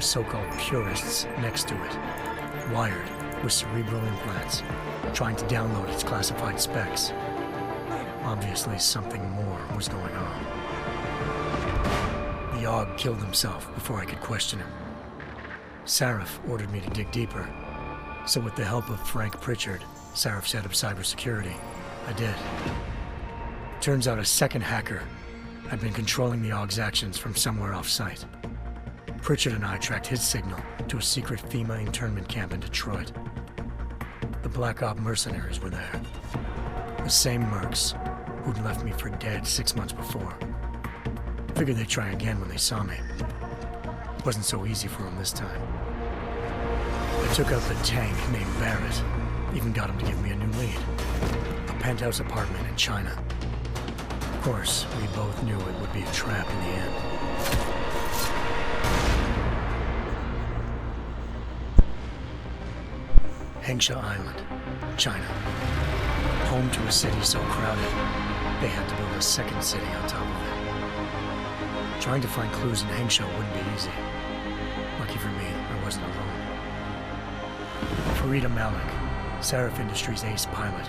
the so-called purists next to it, wired with cerebral implants, trying to download its classified specs. Obviously, something more was going on. The Og killed himself before I could question him. Sarif ordered me to dig deeper, so with the help of Frank Pritchard, Sarif's head of cybersecurity, I did. Turns out a second hacker had been controlling the Og's actions from somewhere off-site. Pritchard and I tracked his signal to a secret FEMA internment camp in Detroit. The Black Op mercenaries were there. The same mercs who'd left me for dead 6 months before. Figured they'd try again when they saw me. Wasn't so easy for them this time. I took out the tank named Barrett, even got him to give me a new lead. A penthouse apartment in China. Of course, we both knew it would be a trap in the end. Hengsha Island, China. Home to a city so crowded, they had to build a second city on top of it. Trying to find clues in Hengsha wouldn't be easy. Lucky for me, I wasn't alone. Farida Malik, Sarif Industries' ace pilot,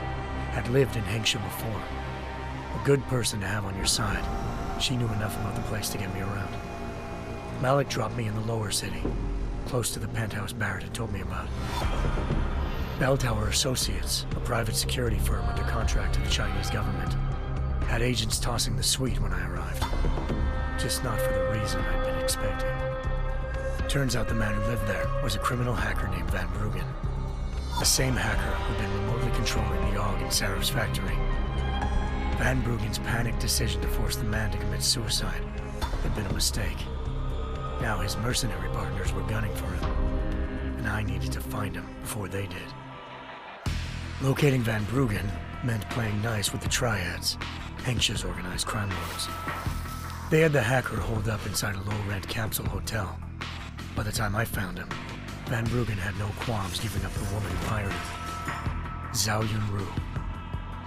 had lived in Hengsha before. A good person to have on your side. She knew enough about the place to get me around. Malik dropped me in the lower city, close to the penthouse Barrett had told me about. Bell Tower Associates, a private security firm under contract to the Chinese government, had agents tossing the suite when I arrived. Just not for the reason I'd been expecting. Turns out the man who lived there was a criminal hacker named Van Bruggen. The same hacker who'd been remotely controlling the Og in Sarif's factory. Van Bruggen's panicked decision to force the man to commit suicide had been a mistake. Now his mercenary partners were gunning for him, and I needed to find him before they did. Locating Van Bruggen meant playing nice with the Triads, Hengsha's organized crime lords. They had the hacker holed up inside a low-rent capsule hotel. By the time I found him, Van Bruggen had no qualms giving up the woman who hired him. Zhao Yunru,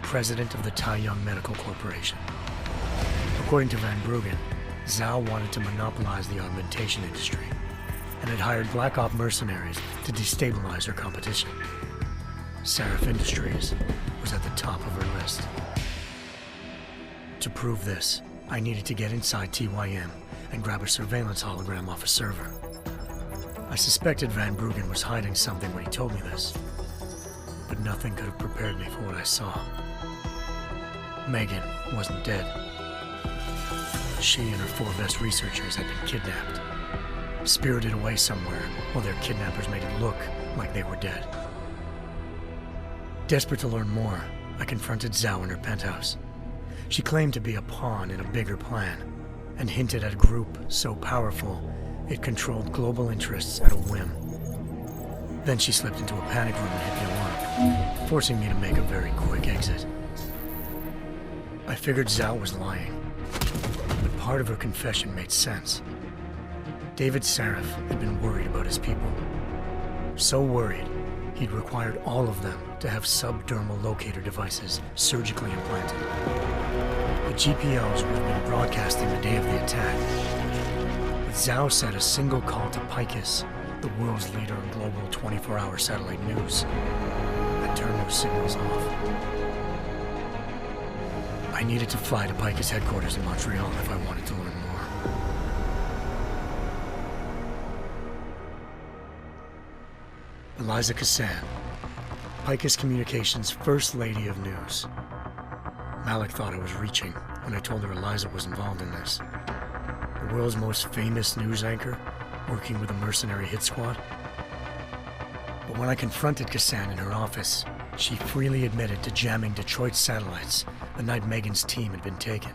president of the Taiyang Medical Corporation. According to Van Bruggen, Zhao wanted to monopolize the augmentation industry and had hired Black Op mercenaries to destabilize her competition. Sarif Industries was at the top of her list. To prove this, I needed to get inside TYM and grab a surveillance hologram off a server. I suspected Van Bruggen was hiding something when he told me this, but nothing could have prepared me for what I saw. Megan wasn't dead. She and her 4 best researchers had been kidnapped, spirited away somewhere while their kidnappers made it look like they were dead. Desperate to learn more, I confronted Zhao in her penthouse. She claimed to be a pawn in a bigger plan, and hinted at a group so powerful it controlled global interests at a whim. Then she slipped into a panic room and hit the alarm, forcing me to make a very quick exit. I figured Zhao was lying, but part of her confession made sense. David Sarif had been worried about his people. So worried, he'd required all of them to have subdermal locator devices surgically implanted. The GPOs would have been broadcasting the day of the attack. But Zhao said a single call to Picus, the world's leader in global 24-hour satellite news, had turned those signals off. I needed to fly to Picus headquarters in Montreal if I wanted to learn more. Eliza Cassan, Picus Communications' First Lady of News. Malik thought I was reaching when I told her Eliza was involved in this. The world's most famous news anchor, working with a mercenary hit squad. But when I confronted Cassan in her office, she freely admitted to jamming Detroit satellites the night Megan's team had been taken.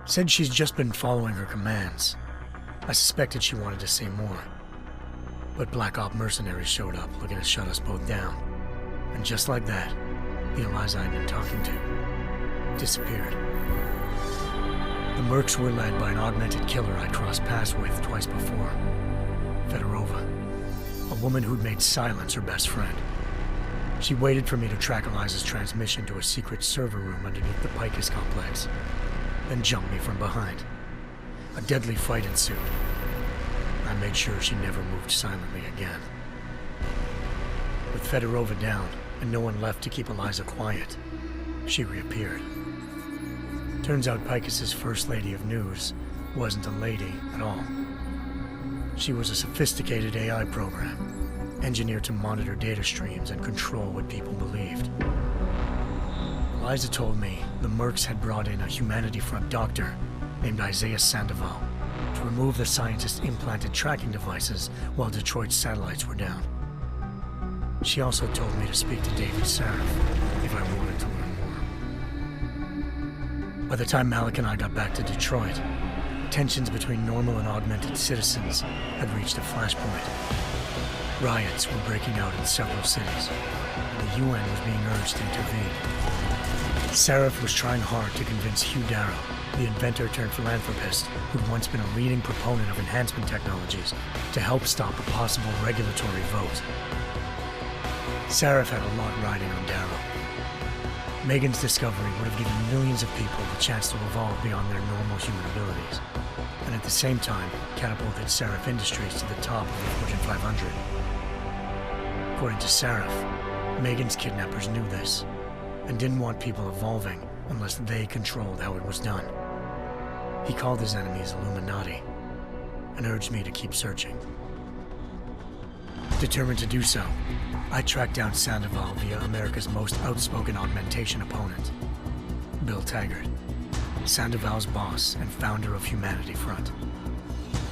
Said she's just been following her commands. I suspected she wanted to say more. But Black Op mercenaries showed up looking to shut us both down. And just like that, the Eliza I'd been talking to disappeared. The mercs were led by an augmented killer I'd crossed paths with twice before, Fedorova, a woman who'd made silence her best friend. She waited for me to track Eliza's transmission to a secret server room underneath the Picus complex, then jumped me from behind. A deadly fight ensued. I made sure she never moved silently again. With Fedorova down and no one left to keep Eliza quiet, she reappeared. Turns out Picus's first lady of news wasn't a lady at all. She was a sophisticated AI program, engineered to monitor data streams and control what people believed. Eliza told me the Mercs had brought in a Humanity Front doctor named Isaiah Sandoval to remove the scientist's implanted tracking devices while Detroit's satellites were down. She also told me to speak to David Sarif if I wanted to learn more. By the time Malik and I got back to Detroit, tensions between normal and augmented citizens had reached a flashpoint. Riots were breaking out in several cities, and the UN was being urged to intervene. Sarif was trying hard to convince Hugh Darrow, the inventor turned philanthropist who'd once been a leading proponent of enhancement technologies, to help stop a possible regulatory vote. Sarif had a lot riding on Darrow. Megan's discovery would have given millions of people the chance to evolve beyond their normal human abilities, and at the same time catapulted Sarif Industries to the top of the Fortune 500. According to Sarif, Megan's kidnappers knew this, and didn't want people evolving unless they controlled how it was done. He called his enemies Illuminati, and urged me to keep searching. Determined to do so, I tracked down Sandoval via America's most outspoken augmentation opponent, Bill Taggart, Sandoval's boss and founder of Humanity Front.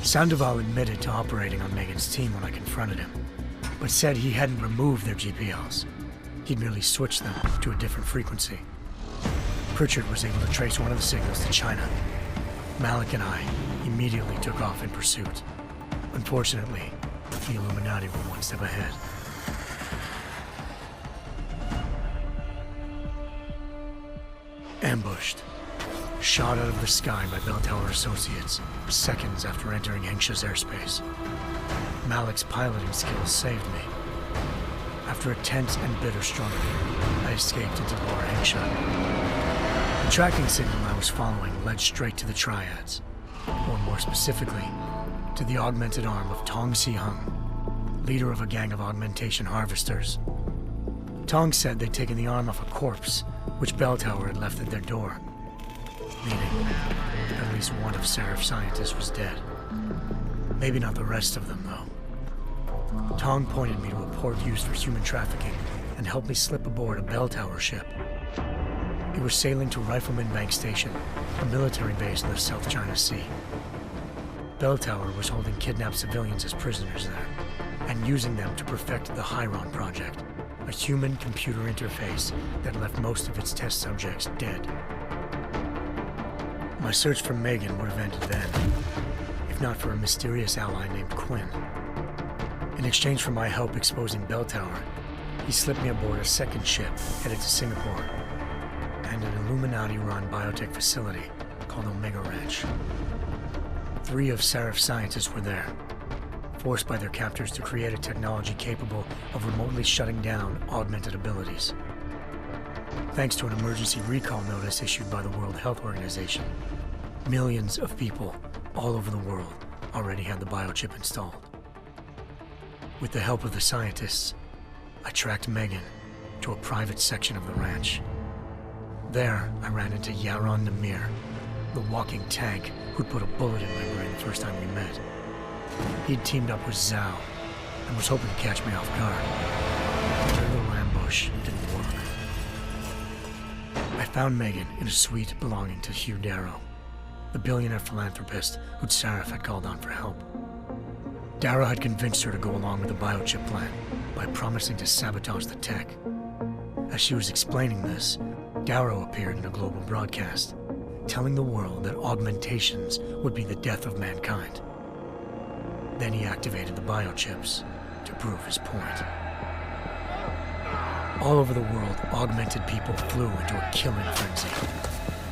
Sandoval admitted to operating on Megan's team when I confronted him, but said he hadn't removed their GPLs. He'd merely switched them to a different frequency. Pritchard was able to trace one of the signals to China. Malik and I immediately took off in pursuit. Unfortunately, the Illuminati were one step ahead. Ambushed. Shot out of the sky by Bell Tower Associates, seconds after entering Hengsha's airspace. Malik's piloting skills saved me. After a tense and bitter struggle, I escaped into Lower Hengsha. The tracking signal I was following led straight to the Triads, or more specifically, to the augmented arm of Tong Si-hung, leader of a gang of augmentation harvesters. Tong said they'd taken the arm off a corpse, which Bell Tower had left at their door, meaning at least one of Sarif's scientists was dead. Maybe not the rest of them, though. Tong pointed me to a port used for human trafficking and helped me slip aboard a Bell Tower ship. It was sailing to Rifleman Bank Station, a military base in the South China Sea. Bell Tower was holding kidnapped civilians as prisoners there, and using them to perfect the Hyron Project, a human-computer interface that left most of its test subjects dead. My search for Megan would have ended then, if not for a mysterious ally named Quinn. In exchange for my help exposing Bell Tower, he slipped me aboard a second ship headed to Singapore, and an Illuminati-run biotech facility called Omega Ranch. 3 of Sarif's scientists were there, forced by their captors to create a technology capable of remotely shutting down augmented abilities. Thanks to an emergency recall notice issued by the World Health Organization, millions of people all over the world already had the biochip installed. With the help of the scientists, I tracked Megan to a private section of the ranch. There, I ran into Yaron Namir, the walking tank who'd put a bullet in my brain the first time we met. He'd teamed up with Zhao and was hoping to catch me off guard. Their little ambush didn't work. I found Megan in a suite belonging to Hugh Darrow, the billionaire philanthropist who'd Sarif had called on for help. Darrow had convinced her to go along with the biochip plan by promising to sabotage the tech. As she was explaining this, Darrow appeared in a global broadcast, telling the world that augmentations would be the death of mankind. Then he activated the biochips to prove his point. All over the world, augmented people flew into a killing frenzy.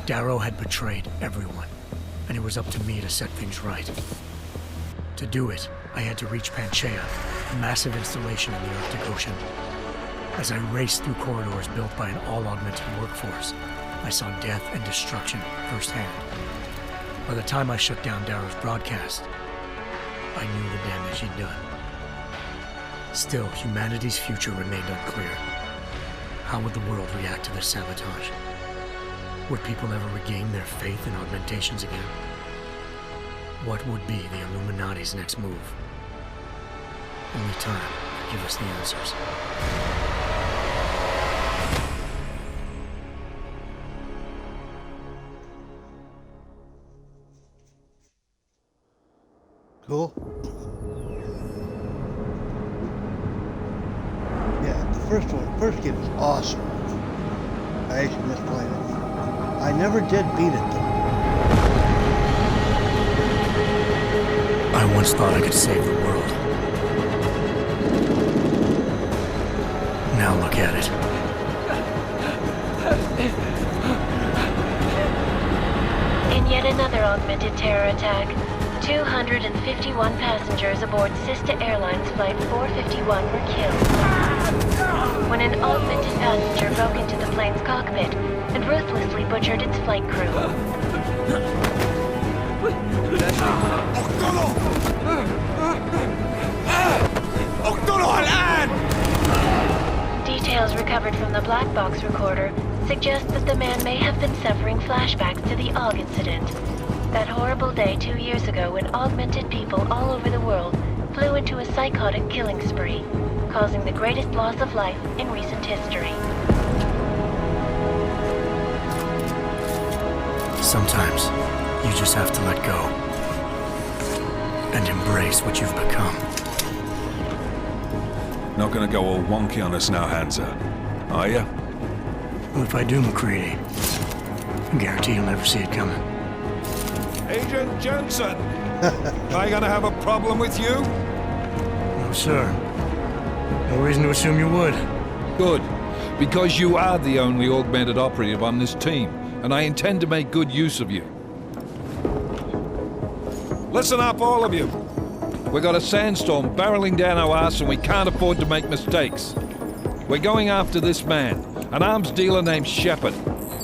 Darrow had betrayed everyone, and it was up to me to set things right. To do it, I had to reach Panchaea, a massive installation in the Arctic Ocean. As I raced through corridors built by an all-augmented workforce, I saw death and destruction firsthand. By the time I shut down Darrow's broadcast, I knew the damage he'd done. Still, humanity's future remained unclear. How would the world react to their sabotage? Would people ever regain their faith in augmentations again? What would be the Illuminati's next move? Only time could give us the answers. Cool. Yeah, the first game was awesome. I actually missed playing it. I never did beat it though. I once thought I could save the world. Now look at it. In yet another augmented terror attack, 251 passengers aboard Sister Airlines Flight 451 were killed when an augmented passenger broke into the plane's cockpit and ruthlessly butchered its flight crew. Details recovered from the black box recorder suggest that the man may have been suffering flashbacks to the AUG incident. That horrible day 2 years ago when augmented people all over the world flew into a psychotic killing spree, causing the greatest loss of life in recent history. Sometimes, you just have to let go. And embrace what you've become. Not gonna go all wonky on us now, Hansa, are ya? Well, if I do, McCready, I guarantee you'll never see it coming. Agent Jensen! Am I gonna have a problem with you? No, sir. No reason to assume you would. Good, because you are the only augmented operative on this team, and I intend to make good use of you. Listen up, all of you. We got a sandstorm barreling down our arse and we can't afford to make mistakes. We're going after this man, an arms dealer named Shepard.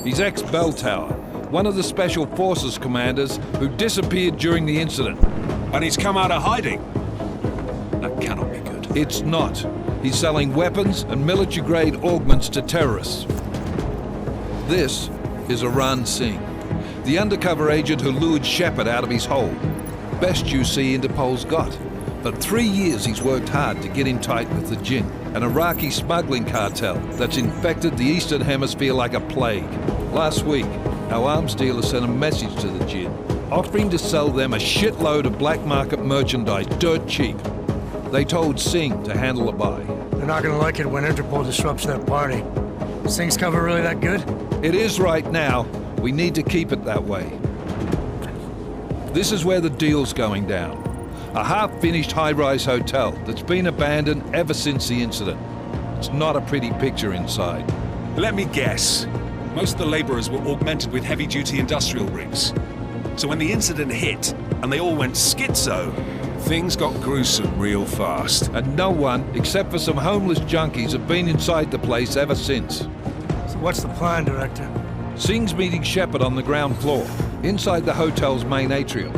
He's ex-Bell Tower, one of the Special Forces commanders who disappeared during the incident. And he's come out of hiding? That cannot be good. It's not. He's selling weapons and military-grade augments to terrorists. This is Aran Singh, the undercover agent who lured Shepard out of his hole. Best you see Interpol's got. For 3 years he's worked hard to get in tight with the Jinn, an Iraqi smuggling cartel that's infected the Eastern Hemisphere like a plague. Last week, our arms dealer sent a message to the Jinn, offering to sell them a shitload of black market merchandise dirt cheap. They told Singh to handle the buy. They're not gonna like it when Interpol disrupts their party. Is Singh's cover really that good? It is right now. We need to keep it that way. This is where the deal's going down. A half-finished high-rise hotel that's been abandoned ever since the incident. It's not a pretty picture inside. Let me guess. Most of the laborers were augmented with heavy-duty industrial rigs. So when the incident hit, and they all went schizo, things got gruesome real fast. And no one, except for some homeless junkies, have been inside the place ever since. So what's the plan, Director? Singh's meeting Shepard on the ground floor, inside the hotel's main atrium.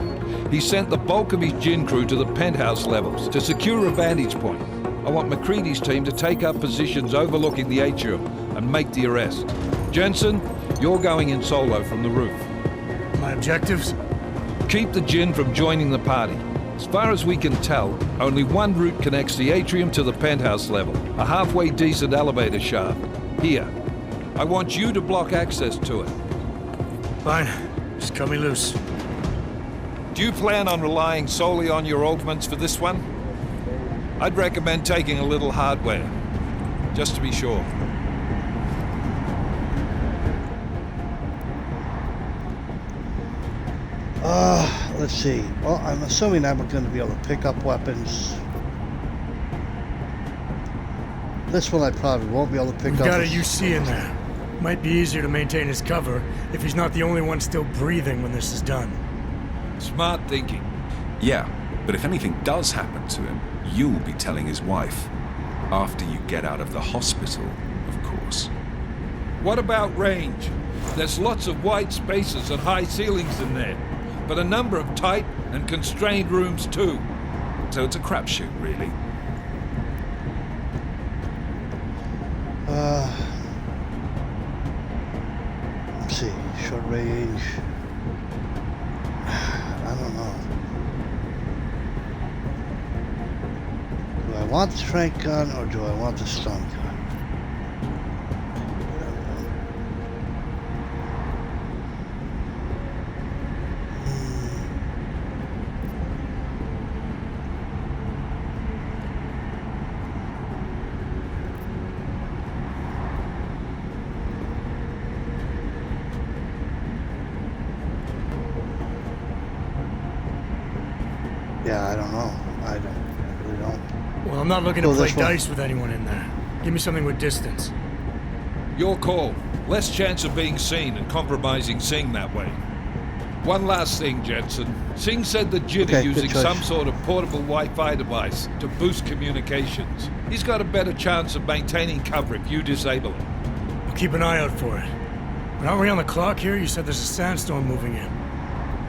He sent the bulk of his Jinn crew to the penthouse levels to secure a vantage point. I want McCready's team to take up positions overlooking the atrium and make the arrest. Jensen, you're going in solo from the roof. My objectives? Keep the Jinn from joining the party. As far as we can tell, only one route connects the atrium to the penthouse level, a halfway decent elevator shaft. Here. I want you to block access to it. Fine. Just cut me loose. Do you plan on relying solely on your augments for this one? I'd recommend taking a little hardware, just to be sure. Let's see. Well, I'm assuming I'm going to be able to pick up weapons. This one I probably won't be able to pick We've up. got a UC in there. Might be easier to maintain his cover if he's not the only one still breathing when this is done. Smart thinking. Yeah, but if anything does happen to him, you'll be telling his wife. After you get out of the hospital, of course. What about range? There's lots of wide spaces and high ceilings in there, but a number of tight and constrained rooms too. So it's a crapshoot, really. Let's see, short range. I don't know. Do I want the strength gun or do I want the stun gun? Yeah, I don't know. I really don't. Well, I'm not looking to Go play this way. dice with anyone in there. Give me something with distance. Your call. Less chance of being seen and compromising Singh that way. One last thing, Jensen. Singh said that Jin are Okay, good using choice. some sort of portable Wi-Fi device to boost communications. He's got a better chance of maintaining cover if you disable it. I'll keep an eye out for it. But aren't we on the clock here? You said there's a sandstorm moving in.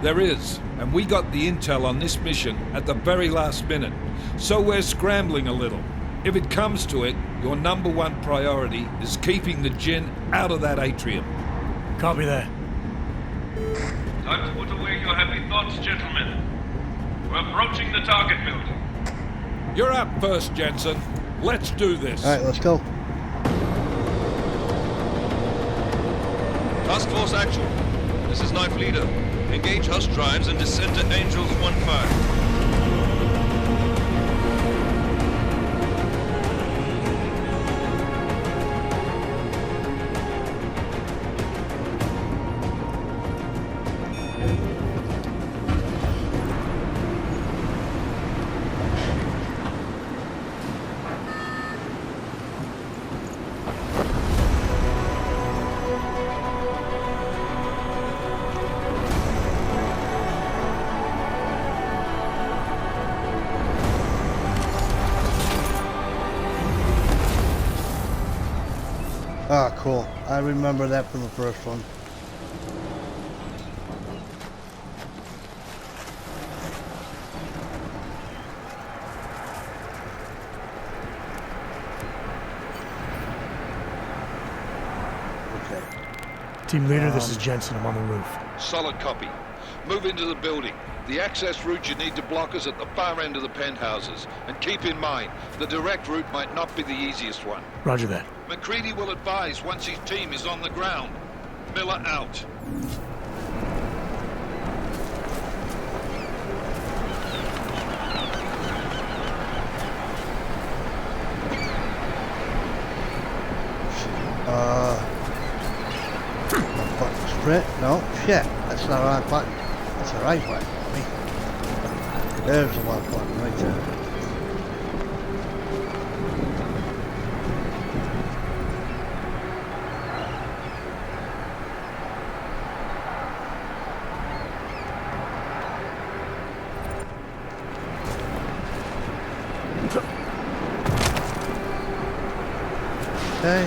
There is, and we got the intel on this mission at the very last minute, so we're scrambling a little. If it comes to it, your number one priority is keeping the Jinn out of that atrium. Copy that. Time to put away your heavy thoughts, gentlemen. We're approaching the target building. You're up first, Jensen. Let's do this. All right, let's go. Task Force Actual. This is Knife Leader. Engage Hush drives and descend to Angels 1-5. Ah, cool. I remember that from the first one. Okay. Team leader, this is Jensen. I'm on the roof. Solid copy. Move into the building. The access route you need to block is at the far end of the penthouses. And keep in mind, the direct route might not be the easiest one. Roger that. McCready will advise once his team is on the ground. Miller out. Button sprint? No, shit. That's not the right button. That's the right button. There's the one button right there. Okay.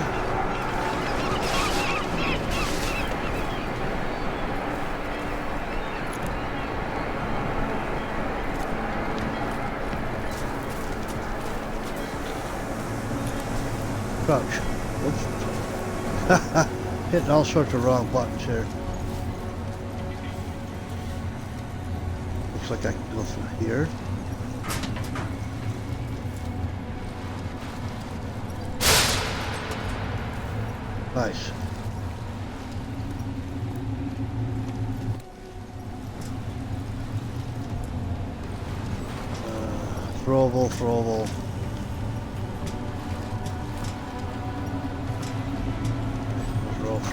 Crouch. Oops. Hitting all sorts of wrong buttons here. Looks like I can go through here. Nice. Throwable, throwable.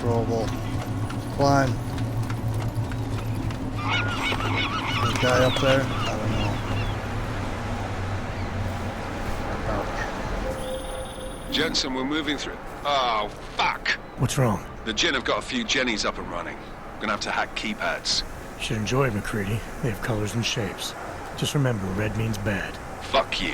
Throwable. Climb. The guy up there? I don't know. Ouch. Jensen, we're moving through. Oh, fuck! What's wrong? The Jinn have got a few Jennies up and running. Gonna have to hack keypads. Should enjoy it, McCready. They have colors and shapes. Just remember, red means bad. Fuck you.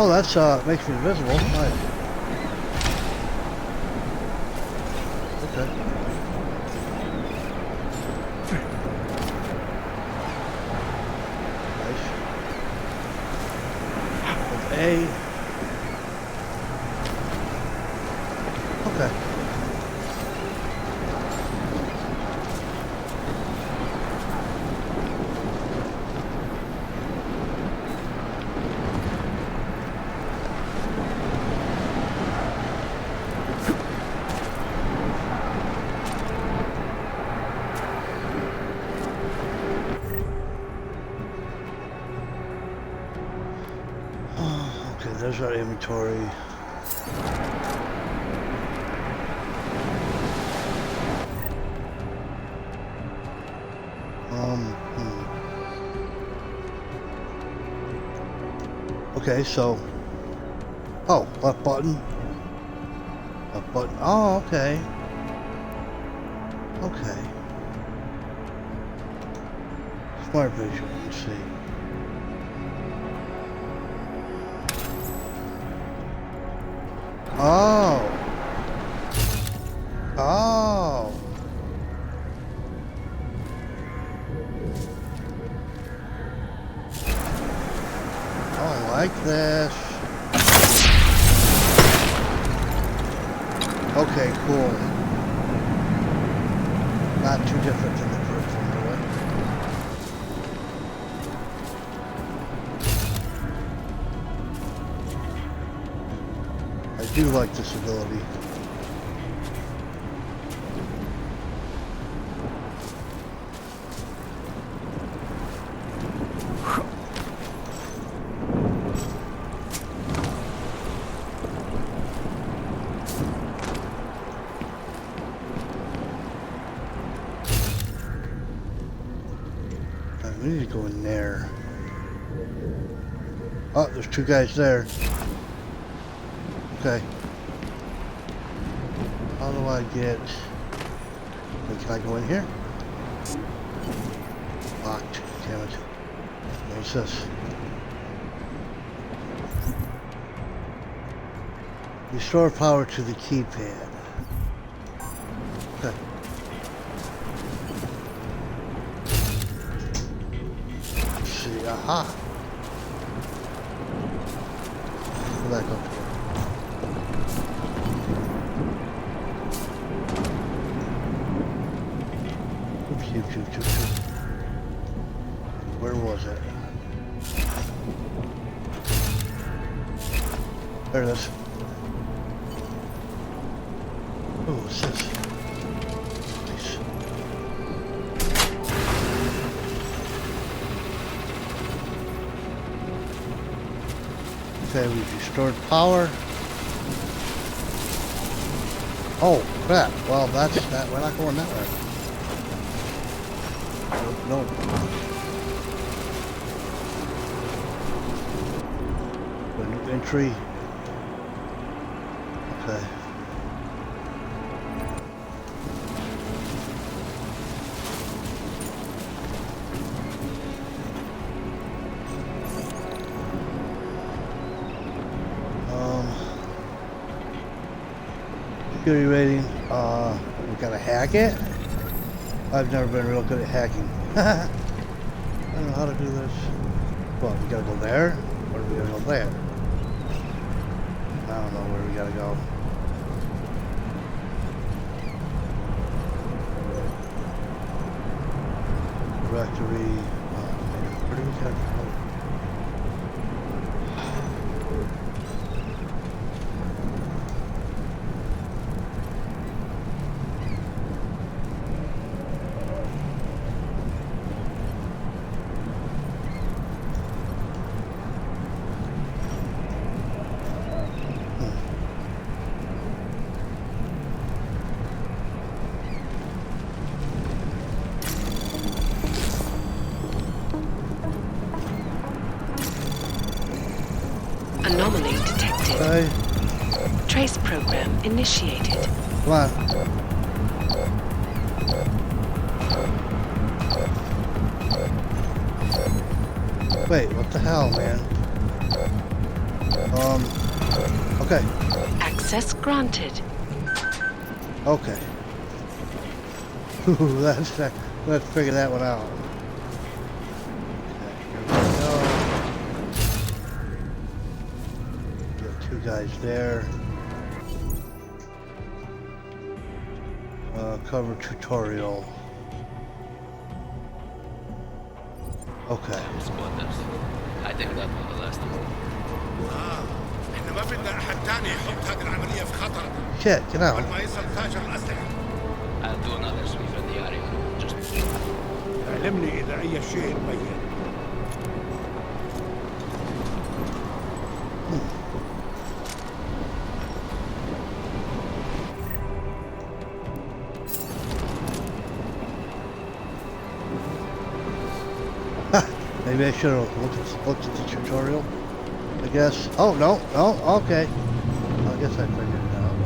Oh, that's makes me invisible. Nice. Okay. Nice. With A. Okay. Okay, there's our inventory. Okay, so, oh, left button, left button. Oh, okay, okay. Smart vision. Let's see. Oh. Oh. I like this. Okay, cool. Not too different than the first one, really. I do like this ability. We need to go in there. Oh, there's two guys there. Okay. How do I get... Wait, can I go in here? Locked. Damn it. What's this? Restore power to the keypad. Okay. Let's see. Aha. Go back up here. Oops. Where was it? There it is. Oh, what's this? Nice. Okay, we've restored power. Oh, crap. Well, that's that. We're not going that way. No. A new entry. Okay. Security rating. We gotta hack it. I've never been real good at hacking. I don't know how to do this. Well, we gotta go there, or we gotta go there. I don't know where we gotta go. Directory. Where do we gotta go? Anomaly detected. Okay. Trace program initiated. Come on. Wait, what the hell, man? Okay. Access granted. Okay. Let's figure that one out. Okay, here we go. Got two guys there. Cover tutorial. Okay. I think that was the last one. احنا ما بدنا احد تاني يحط هذه العملية في خطر. Shit, get out. ما يصل تاجر الأسلحة. I'll do another sweep in the area. Just علمني إذا أي شيء مبين. Maybe I should have looked at the tutorial. I guess. Oh no, okay. I guess I figured it out.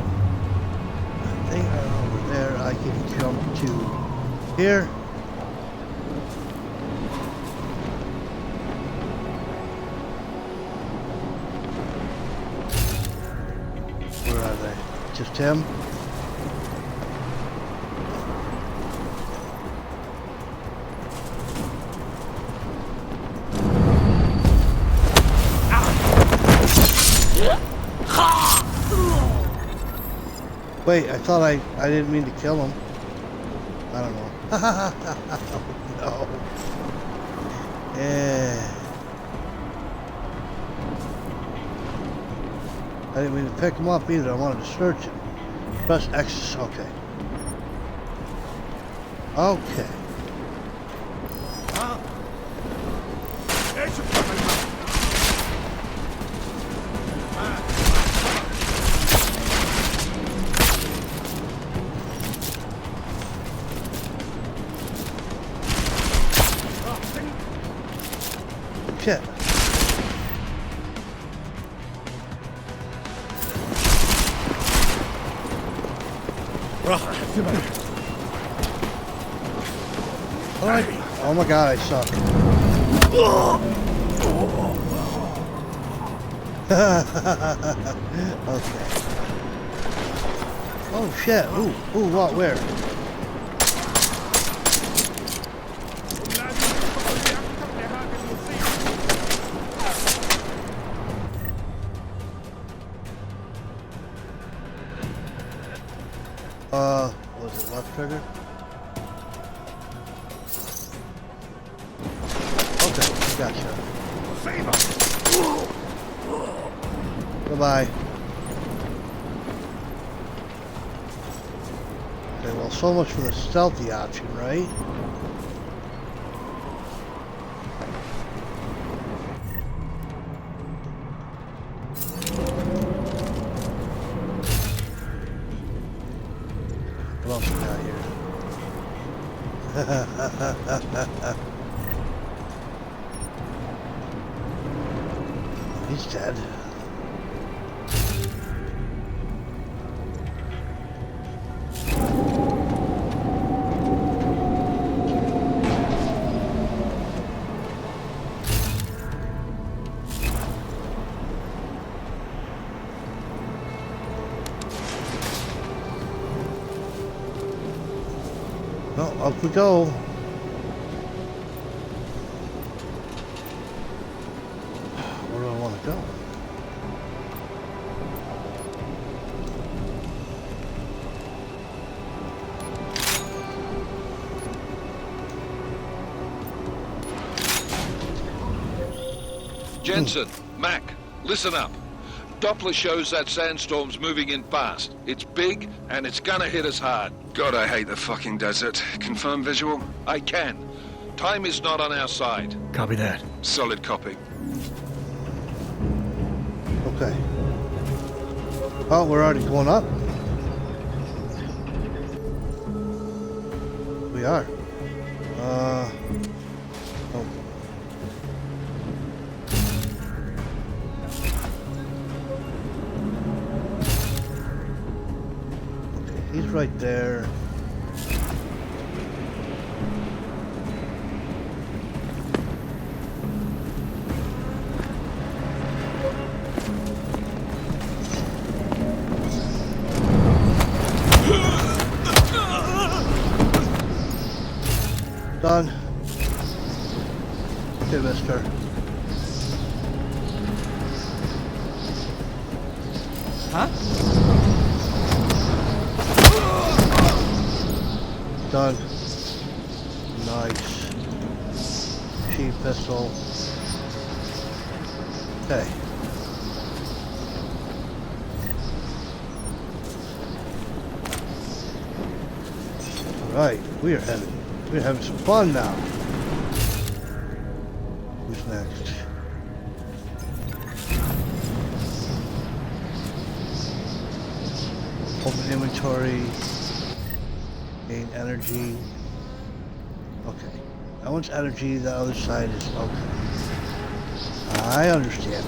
They are over there. I can jump to here. Where are they? Just him? Wait, I thought I didn't mean to kill him. I don't know. No. Yeah. I didn't mean to pick him up either. I wanted to search him. Press X. Okay. Okay. Shit. Alright. Oh my god, I suck. Okay. Oh shit. Ooh, what, where? Was it left trigger? Okay, gotcha. Goodbye. Okay, well, so much for the stealthy option, right? What else we got here? He's dead. Well, up we go. Where do I want to go? Jensen, Mac, listen up. Doppler shows that sandstorm's moving in fast. It's big, and it's gonna hit us hard. God, I hate the fucking desert. Confirm visual? I can. Time is not on our side. Copy that. Solid copy. Okay. Oh, we're already going up. We are. Oh. Okay, he's right there. Done. Okay, mister. Huh? Done. Nice. Cheap pistol. Okay. Alright, we're having some fun now. Who's next? Open inventory. Gain energy. Okay. That one's energy, the other side is okay. I understand.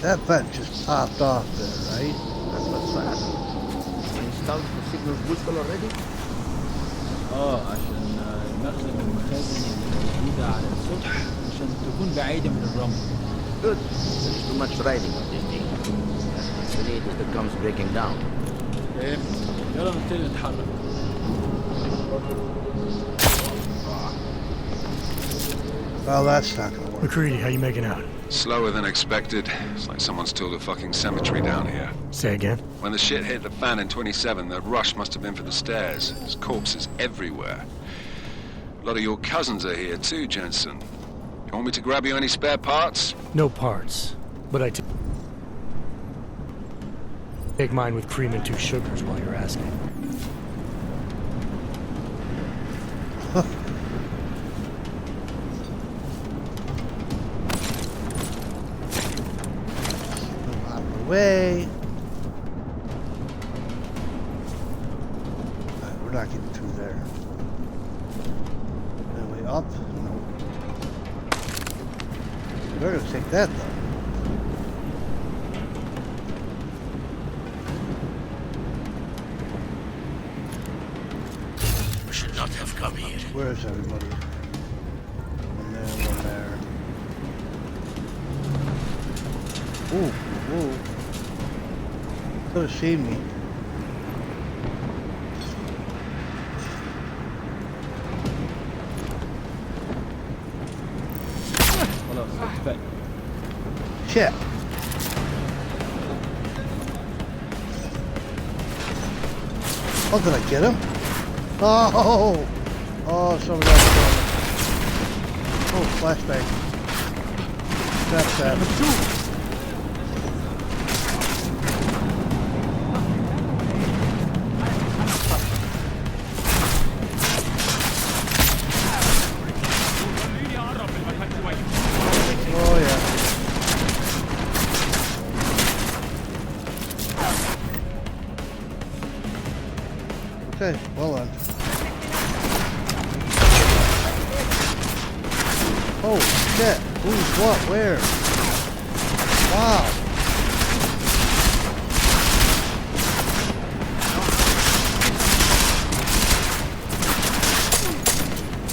That vent just popped off there, right? That's what's bad. You installed the signal booster already? عشان نخزن المخازن اللي موجودة على السطح عشان تكون بعيدة من الرمل. Good. There's too much riding on this thing. The need is the comes breaking down. يلا نبتدي نتحرك. Well, that's not gonna work. McCready, how you making out? Slower than expected. It's like someone's tilled a fucking cemetery down here. Say again? When the shit hit the fan in 27, the rush must have been for the stairs. There's corpses everywhere. A lot of your cousins are here too, Jensen. You want me to grab you any spare parts? No parts, but I take mine with cream and 2 sugars while you're asking. Way. Alright, we're not getting through there. Then way up? No. We're gonna take that though. We should not have come here. Where is everybody? One there, one there. Ooh, whoa. Could have seen me. خلاص كفاية. Shit. Oh, did I get him? Oh, oh, somebody else got him. Oh, flashbang. That's that. Oh yeah. Okay, well done. Oh shit! Who's what? Where? Wow.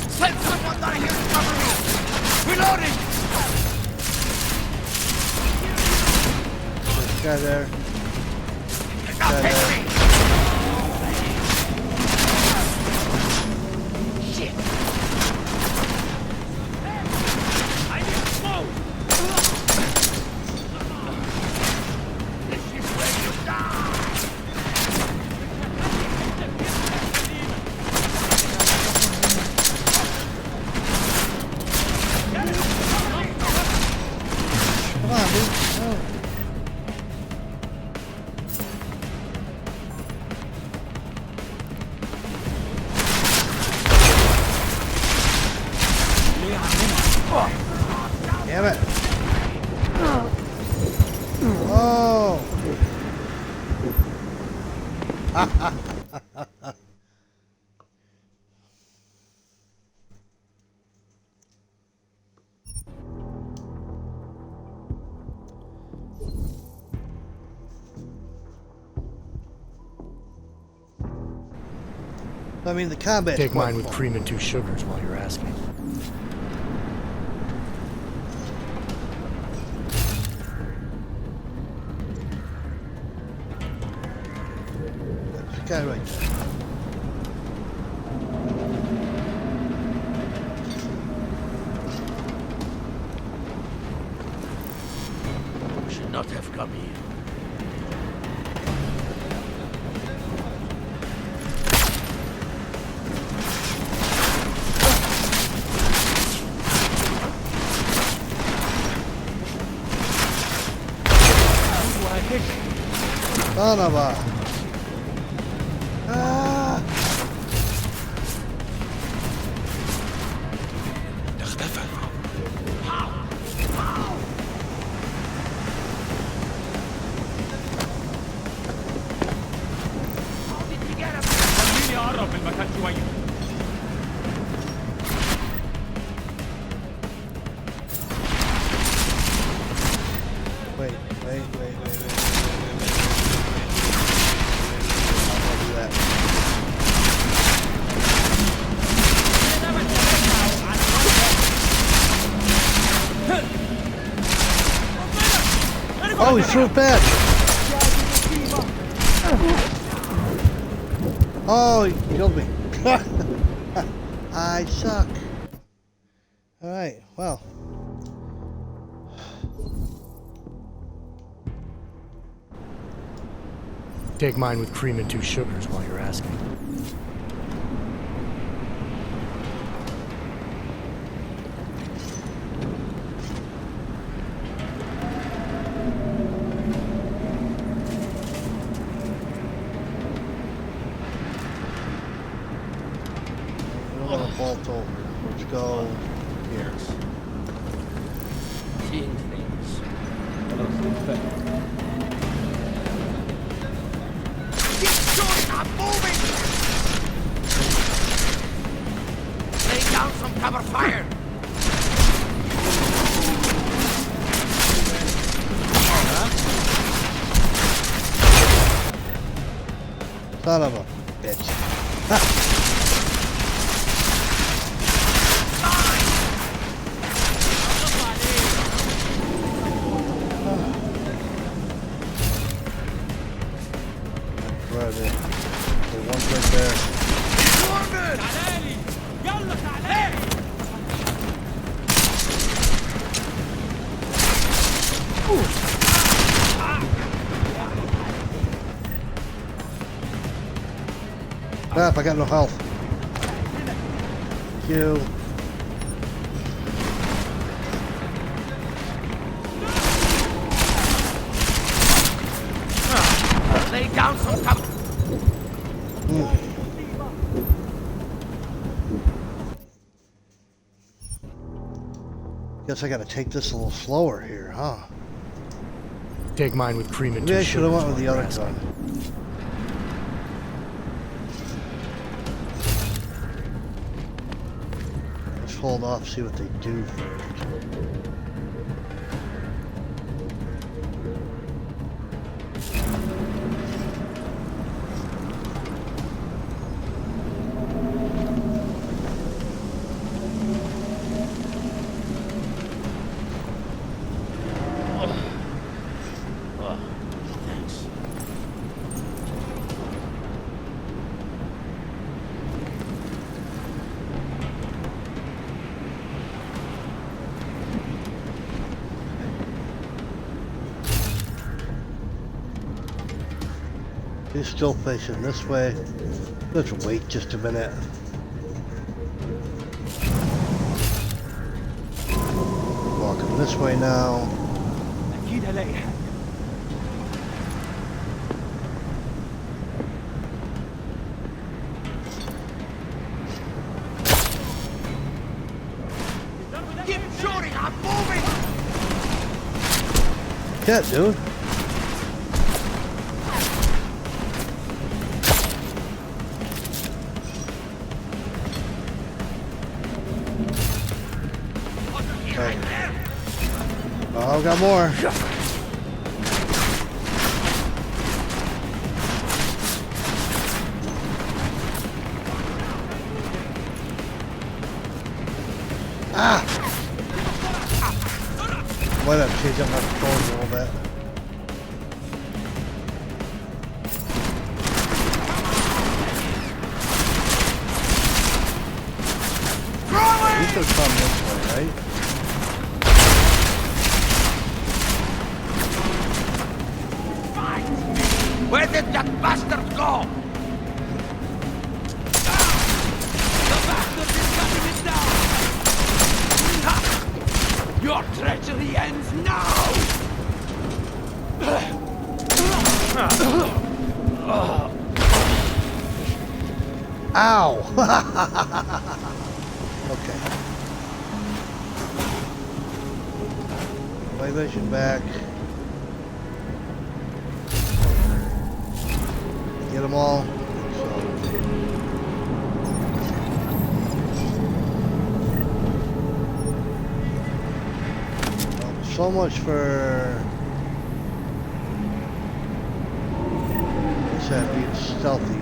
Send someone down here to cover me! Reloading! Guy there. Now Guy take there. me! Shit! I need smoke! This is where you die! Come on, dude. Oh. Damn it. Oh. I mean, the combat's Take quite mine with fun. cream and 2 sugars while you're asking. There's a guy right there. Should not have come here. Son of a... Ah! خليني اقرب من المكان شويه. Wait. Oh, he threw it back. Oh, he killed me. I suck. Alright, well. Take mine with cream and 2 sugars while you're asking. We're gonna vault over. Let's go here. Seeing things. I'm moving! Lay down some cover fire! Son of a bitch. Right there. There's one right there. تعالي يلا تعالي. Crap, I got no health. Thank you. Lay down some cover. Guess I gotta take this a little slower here, huh? Take mine with cream and 2 Maybe I sugars should have went with while the you're other asking. gun. Let's hold off, see what they do first. He's still facing this way. Let's wait just a minute. Walking this way now. اكيد هلاقي حاجه. Keep shooting, I'm moving! Yeah, dude. Okay. Oh, got more. Ah! Might have to change up my controls a little bit. He could come this way, right? Where did that bastard go? The bastard is cutting it down! Ha! Your treachery ends now! Ow! Okay. Vibration back. Get them all. So much for what's that? Being stealthy.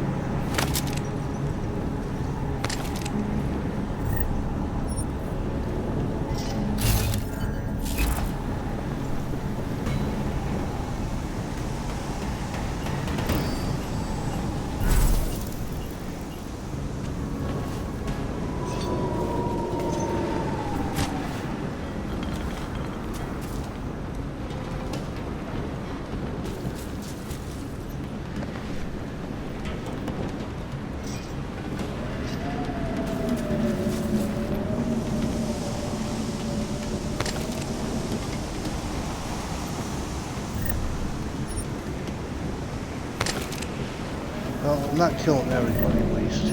Well, I'm not killing everybody, at least.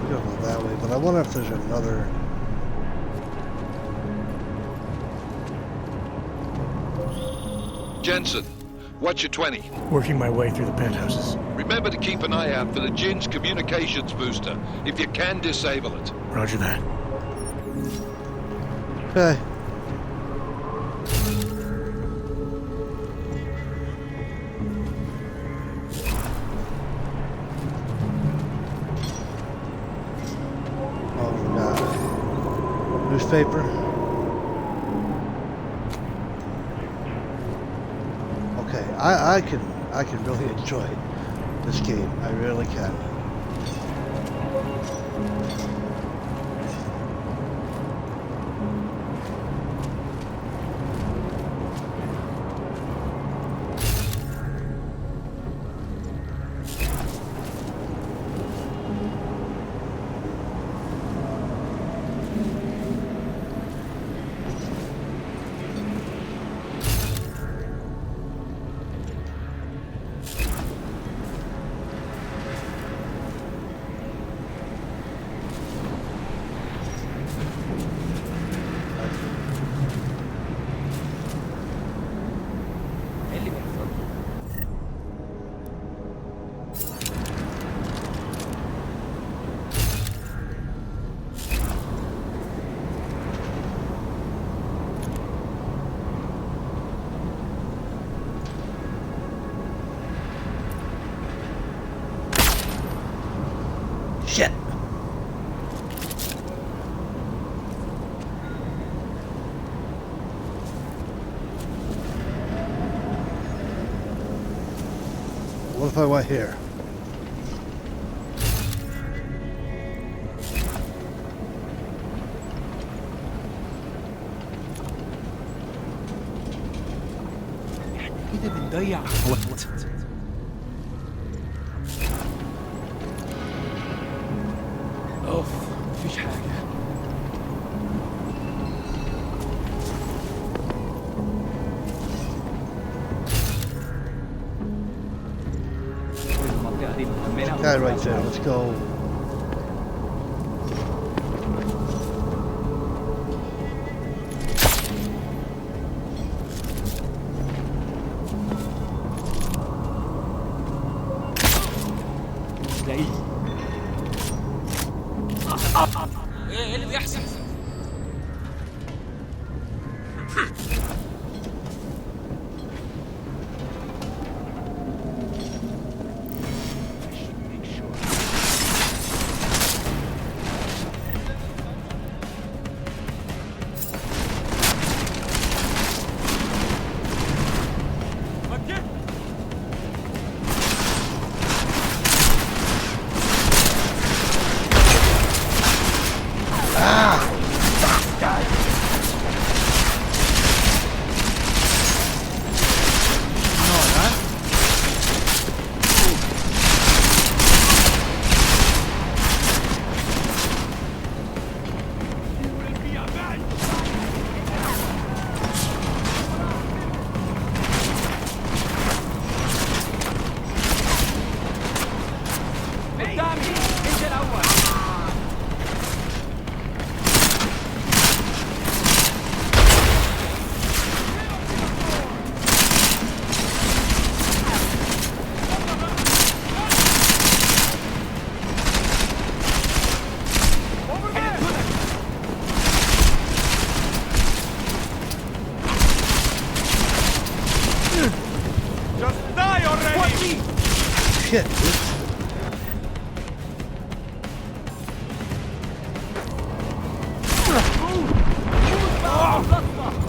We don't go that way, but I wonder if there's another... Jensen, what's your 20? Working my way through the penthouses. Remember to keep an eye out for the Jin's communications booster, if you can disable it. Roger that. Okay. Oh, no. Newspaper. Okay, I can really enjoy this game. I really can. Shit. What if I went here? كده بنضيع وقت. اوف مفيش حاجة. المنطقة دي مهملة. Guy right there. Let's go. ايه اللي بيحصل؟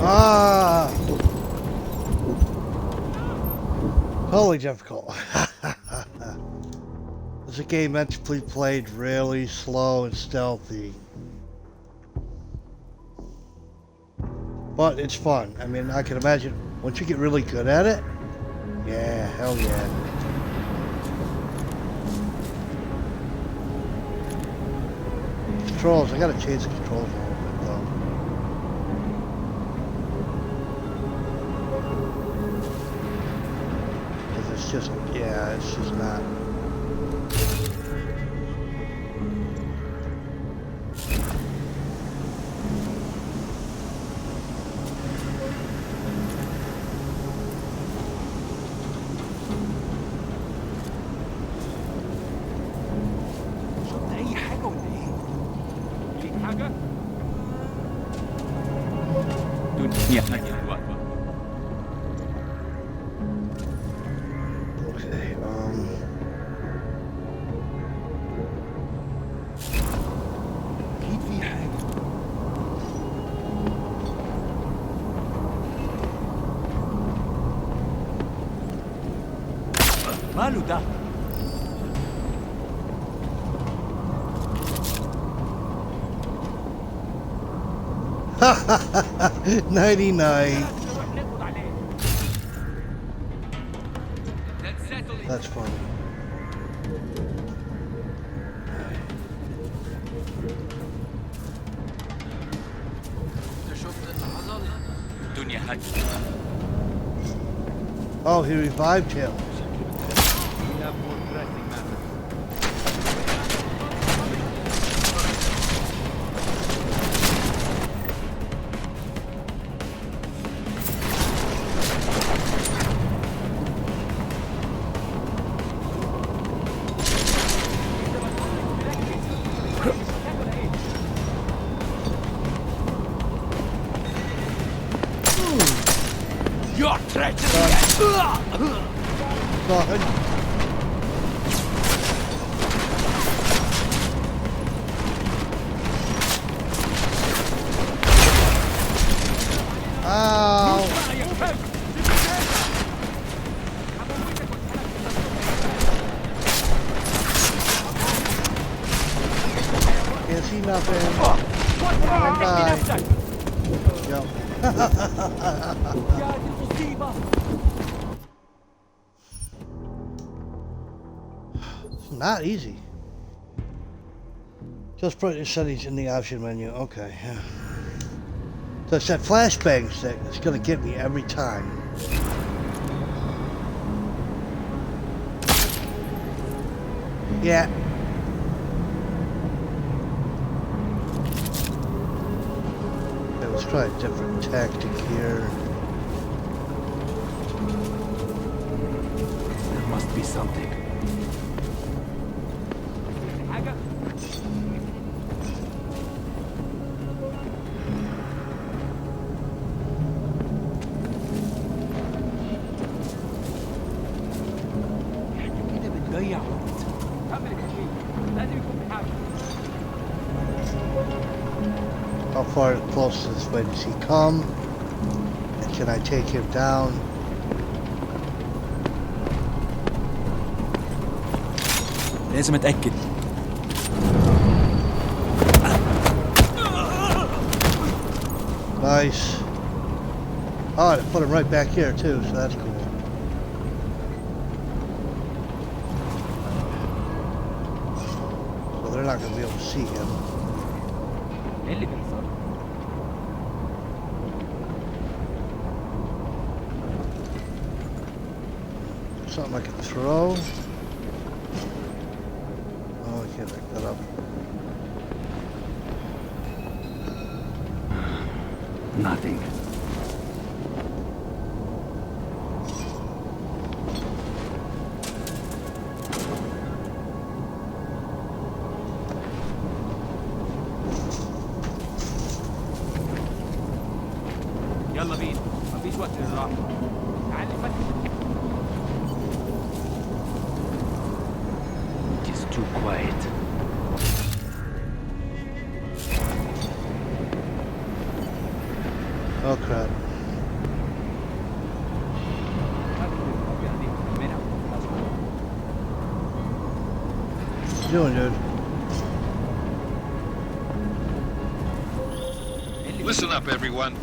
Ah! Totally difficult. This is a game meant to be played really slow and stealthy. But it's fun. I mean, I can imagine once you get really good at it, yeah, hell yeah. Controls, I gotta change the controls a little bit though. Because it's just, yeah, it's just not. ماله ده؟ $99. That's funny. Oh, he revived him. Your treachery! Ow! Can't see nothing. And die. Yep. It's not easy. Just put your settings in the option menu. Okay. Yeah. So it's that flashbang stick that's gonna get me every time. Yeah. Okay, let's try a different tactic here. There must be something. How far close to this way does he come? And can I take him down? لازم اتاكد. Nice. Oh, I put him right back here too, so that's cool. So they're not going to be able to see him. Something I can throw. Oh, I can't pick that up. Nothing. يلا بينا، مفيش وقت للراحة. تعالي فتح. It is too quiet. Oh crap. What you doing, dude? Listen up, everyone.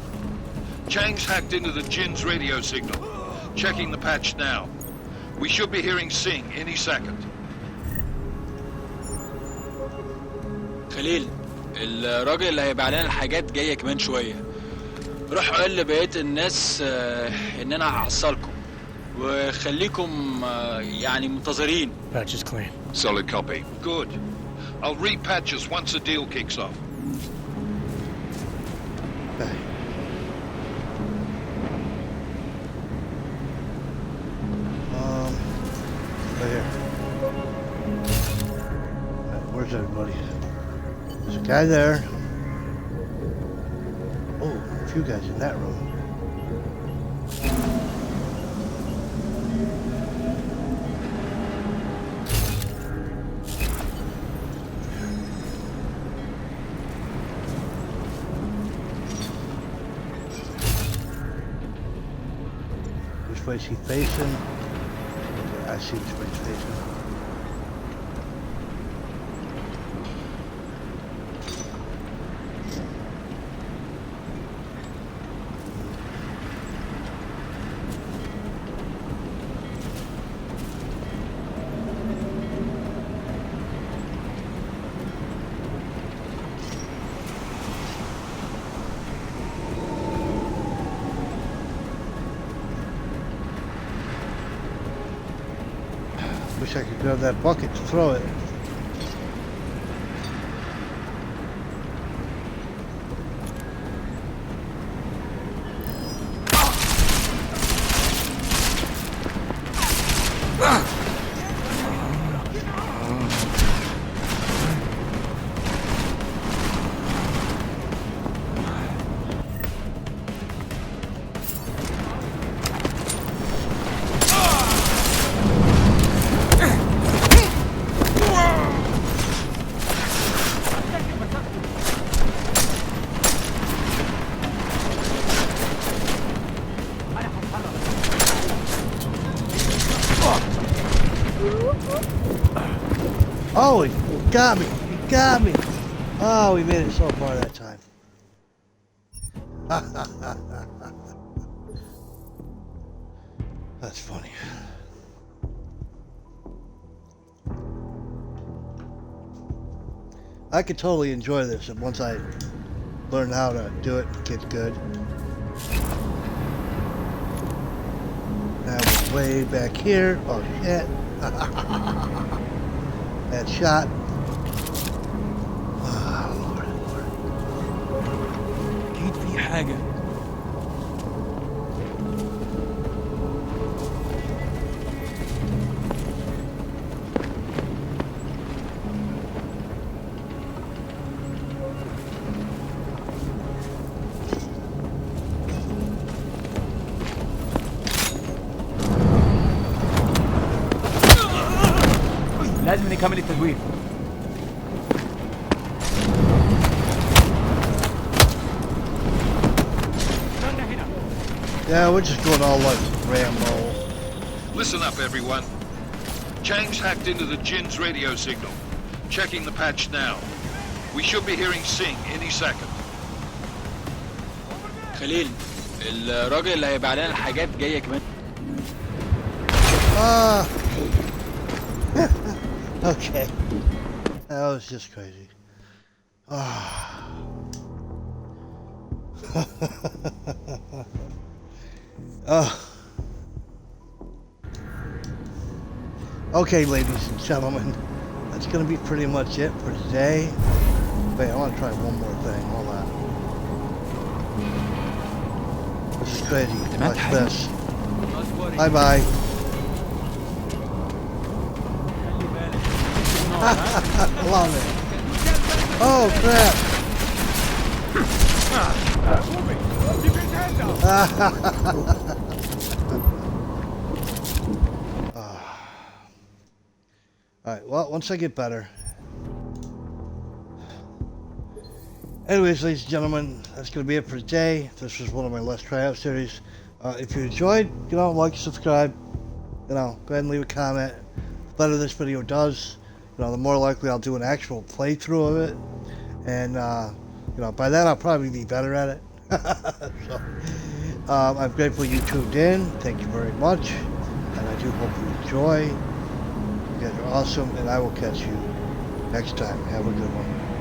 Chang's hacked into the Jin's radio signal. Checking the patch now. We should be hearing Sing any second. خليل، الراجل اللي هيبيع لنا الحاجات جايه كمان شويه. روح قول لبقيه الناس ان انا هحصلكم وخليكم يعني منتظرين. Patch is clean. Solid copy. Good. I'll repatch us once the deal kicks off. Okay. Right here. Right, where's everybody? There's a guy there. Oh, a few guys in that room. Which way is he facing? I see which way he's facing. Wish I could grab that bucket to throw it. Oh, he got me! He got me! Oh, we made it so far that time. That's funny. I could totally enjoy this once I learn how to do it and get good. Now we're way back here. Oh shit. That shot. Oh, Lord, Lord. أكيد في حاجة. لازم نكمل التدوير. Yeah, we're just going all like Rambo. Listen up, everyone. Chang's hacked into the Jin's radio signal. Checking the patch now. We should be hearing Sing any second. خليل، الراجل اللي هيبيع لنا الحاجات جايه كمان. Okay. That was just crazy. Okay, ladies and gentlemen, that's going to be pretty much it for today. Wait, I want to try one more thing. Hold on. This is crazy. Watch this. Bye-bye. Love it. Oh, crap. Alright, well, once I get better. Anyways, ladies and gentlemen, that's going to be it for today. This was one of my Let's Try Out series. If you enjoyed, like, subscribe, go ahead and leave a comment. The better this video does, the more likely I'll do an actual playthrough of it. And, by then I'll probably be better at it. So, I'm grateful you tuned in. Thank you very much. And I do hope you enjoy. You guys are awesome, and I will catch you next time. Have a good one.